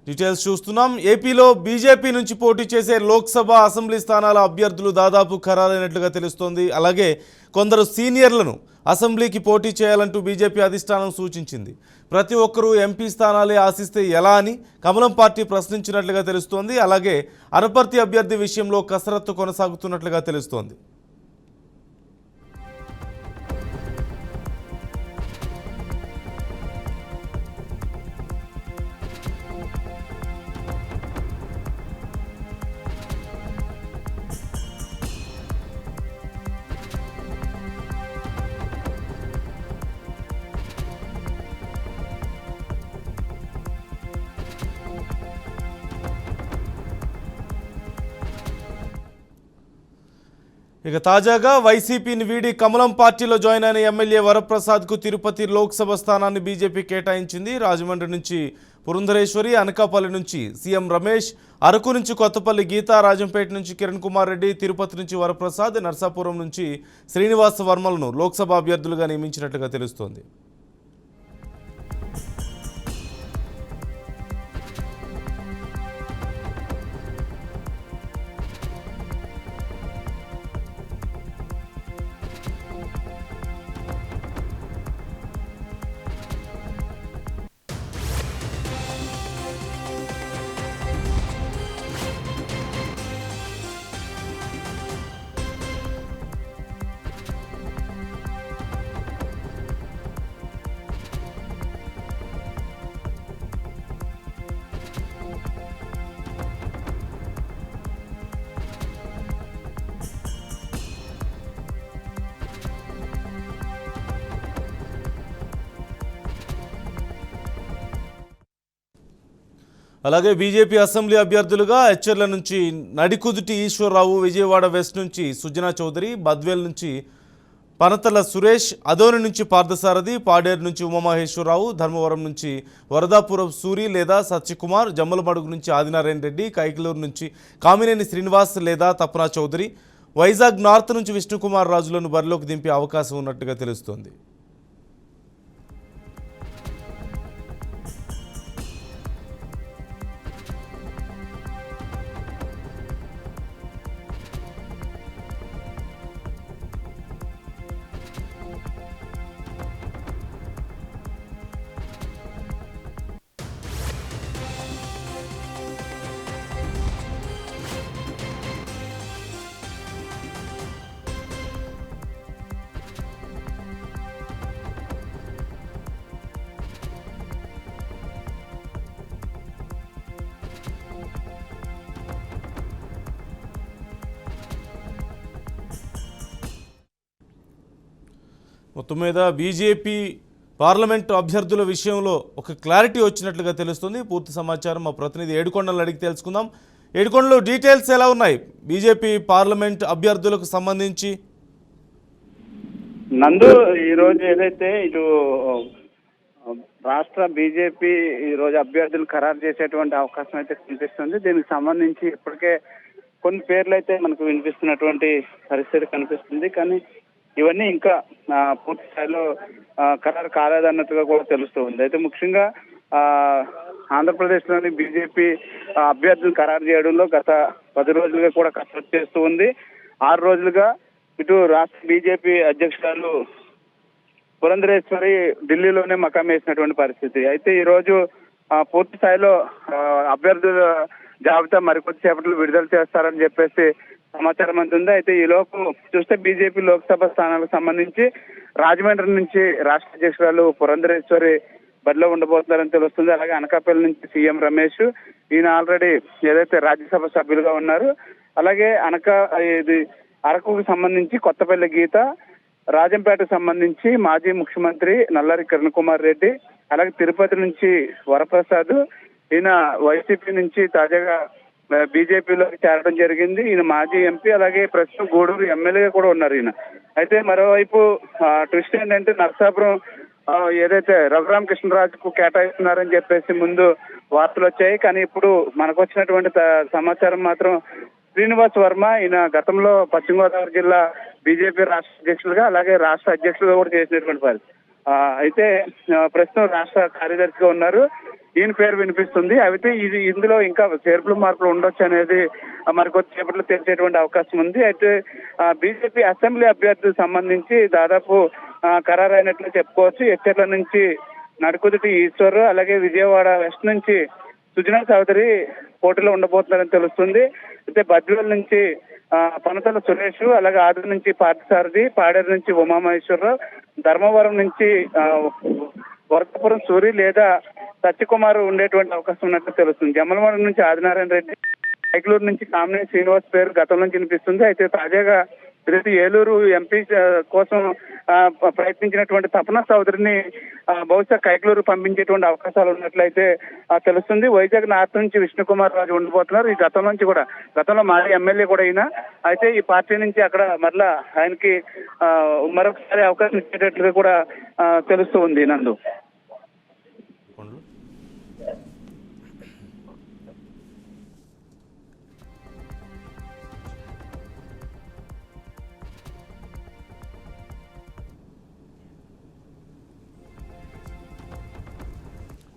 Details చూస్తున్నాం. ఏపీలో BJP నుంచి పోటీ చేసే లోక్సభ అసెంబ్లీ స్థానాల అభ్యర్థులు దాదాపు ఖరారైనట్లుగా తెలుస్తోంది. అలాగే కొందరు సీనియర్లను అసెంబ్లీకి పోటీ చేయాలంటూ బీజేపీ అధిష్టానం సూచించింది. ప్రతి ఒక్కరూ ఎంపీ స్థానాలే ఆశిస్తే ఎలా అని కమలం పార్టీ ప్రశ్నించినట్లుగా తెలుస్తోంది. అలాగే అనపర్తి అభ్యర్థి విషయంలో కసరత్తు కొనసాగుతున్నట్లుగా తెలుస్తోంది. ఇక తాజాగా వైసీపీని వీడి కమలం పార్టీలో జాయిన్ అయిన ఎమ్మెల్యే వరప్రసాద్కు తిరుపతి లోక్సభ స్థానాన్ని బీజేపీ కేటాయించింది. రాజమండ్రి నుంచి పురంధరేశ్వరి, అనకాపల్లి నుంచి సీఎం రమేష్, అరకు నుంచి కొత్తపల్లి గీత, రాజంపేట నుంచి కిరణ్ కుమార్ రెడ్డి, తిరుపతి నుంచి వరప్రసాద్, నర్సాపురం నుంచి శ్రీనివాస వర్మలను లోక్సభ అభ్యర్థులుగా నియమించినట్లుగా తెలుస్తోంది. అలాగే బీజేపీ అసెంబ్లీ అభ్యర్థులుగా హెచ్చర్ల నుంచి నడికుదుటి ఈశ్వరరావు, విజయవాడ వెస్ట్ నుంచి సుజనా చౌదరి, బద్వేల్ నుంచి పనతల సురేష్, అదోని నుంచి పార్థసారథి, పాడేరు నుంచి ఉమామహేశ్వరరావు, ధర్మవరం నుంచి వరదాపురం సూరి లేదా సత్యకుమార్, జమ్మలమడుగు నుంచి ఆదినారాయణ రెడ్డి, కైకలూరు నుంచి కామినేని శ్రీనివాస్ లేదా తపనా చౌదరి, వైజాగ్ నార్త్ నుంచి విష్ణుకుమార్ రాజులను బరిలోకి దింపే అవకాశం ఉన్నట్టుగా తెలుస్తోంది. మొత్తం మీద బీజేపీ పార్లమెంటు అభ్యర్థుల విషయంలో ఒక క్లారిటీ వచ్చినట్లుగా తెలుస్తుంది. పూర్తి సమాచారం మా ప్రతినిధి ఏడుకొండలను అడిగి తెలుసుకుందాం. ఏడుకొండలో డీటెయిల్స్ ఎలా ఉన్నాయి బీజేపీ పార్లమెంట్ అభ్యర్థులకు సంబంధించి? నందు, ఈరోజు ఏదైతే ఇటు రాష్ట్ర బీజేపీ ఈరోజు అభ్యర్థులు ఖరారు చేసేటువంటి అవకాశం అయితే కనిపిస్తుంది. దీనికి సంబంధించి ఇప్పటికే కొన్ని పేర్లు అయితే మనకు వినిపిస్తున్నటువంటి పరిస్థితి కనిపిస్తుంది. కానీ ఇవన్నీ ఇంకా పూర్తి స్థాయిలో ఖరారు కాలేదన్నట్టుగా కూడా తెలుస్తూ ఉంది. అయితే ముఖ్యంగా ఆంధ్రప్రదేశ్లోని బీజేపీ అభ్యర్థులు ఖరారు చేయడంలో గత 10 రోజులుగా కూడా కసరత్తు చేస్తూ ఉంది. 6 రోజులుగా ఇటు రాష్ట్ర బీజేపీ అధ్యక్షురాలు పురంధరేశ్వరి ఢిల్లీలోనే మకాం వేసినటువంటి పరిస్థితి. అయితే ఈ రోజు పూర్తి స్థాయిలో అభ్యర్థుల జాబితా మరికొద్దిసేపట్లో విడుదల చేస్తారని చెప్పేసి సమాచారం అందుంది. అయితే ఈ లోపు చూస్తే బీజేపీ లోక్సభ స్థానాలకు సంబంధించి రాజమండ్రి నుంచి రాష్ట్ర అధ్యక్షురాలు పురంధరేశ్వరి బరిలో ఉండబోతున్నారని తెలుస్తుంది. అలాగే అనకాపల్లి నుంచి సీఎం రమేష్, ఈయన ఆల్రెడీ ఏదైతే రాజ్యసభ సభ్యులుగా ఉన్నారు. అలాగే అరకుకు సంబంధించి కొత్తపల్లి గీత, రాజంపేటకు సంబంధించి మాజీ ముఖ్యమంత్రి నల్లరి కిరణ్ కుమార్ రెడ్డి, అలాగే తిరుపతి నుంచి వరప్రసాద్, ఈయన వైసీపీ నుంచి తాజాగా బీజేపీలోకి చేరడం జరిగింది. ఈయన మాజీ ఎంపీ, అలాగే ప్రస్తుతం గూడూరు ఎమ్మెల్యేగా కూడా ఉన్నారు ఈయన. అయితే మరోవైపు ట్విస్ట్ ఏంటంటే నర్సాపురం ఏదైతే రఘురామకృష్ణరాజుకు కేటాయిస్తున్నారని చెప్పేసి ముందు వార్తలు వచ్చాయి. కానీ ఇప్పుడు మనకు వచ్చినటువంటి సమాచారం మాత్రం శ్రీనివాస్ వర్మ, ఈయన గతంలో పశ్చిమ గోదావరి జిల్లా బీజేపీ రాష్ట్ర అధ్యక్షులుగా అలాగే రాష్ట్ర అధ్యక్షులుగా కూడా చేసినటువంటి పరిస్థితి. అయితే ప్రస్తుతం రాష్ట్ర కార్యదర్శిగా ఉన్నారు. ఈయన పేరు వినిపిస్తుంది. అయితే ఇందులో ఇంకా చేర్పులు మార్పులు ఉండొచ్చు అనేది మరికొద్దిసేపట్లో తెలిసేటువంటి అవకాశం ఉంది. అయితే బీజేపీ అసెంబ్లీ అభ్యర్థులకు సంబంధించి దాదాపు ఖరారైనట్లు చెప్పుకోవచ్చు. ఎచ్చెర్ల నుంచి నడుకుదుటి ఈశ్వర్, అలాగే విజయవాడ వెస్ట్ నుంచి సుజనా చౌదరి పోటీలో ఉండబోతున్నారని తెలుస్తుంది. అయితే బద్వేల్ నుంచి పనతల సురేష్, అలాగే ఆదూరు నుంచి పార్థసారథి, పాడేరు నుంచి ఉమామహేశ్వరరావు, ధర్మవరం నుంచి వరదపురం సూరి లేదా సత్యకుమార్ ఉండేటువంటి అవకాశం ఉన్నట్లు తెలుస్తుంది. జమ్మలమూడి నుంచి ఆదినారాయణ రెడ్డి, కైకలూరు నుంచి కామినేని శ్రీనివాస్ పేరు గతంలో వినిపిస్తుంది. అయితే తాజాగా రేపు ఏలూరు ఎంపీ కోసం ప్రయత్నించినటువంటి తపన చౌదరిని బహుశా కైకలూరు పంపించేటువంటి అవకాశాలు ఉన్నట్లయితే తెలుస్తుంది. వైజాగ్ నార్త్ నుంచి విష్ణుకుమార్ రాజు ఉండిపోతున్నారు. ఈ గతంలో మాజీ ఎమ్మెల్యే కూడా అయినా, అయితే ఈ పార్టీ నుంచి అక్కడ మరలా ఆయనకి మరొకసారి అవకాశం ఇచ్చేటట్లుగా కూడా తెలుస్తూ ఉంది నందు.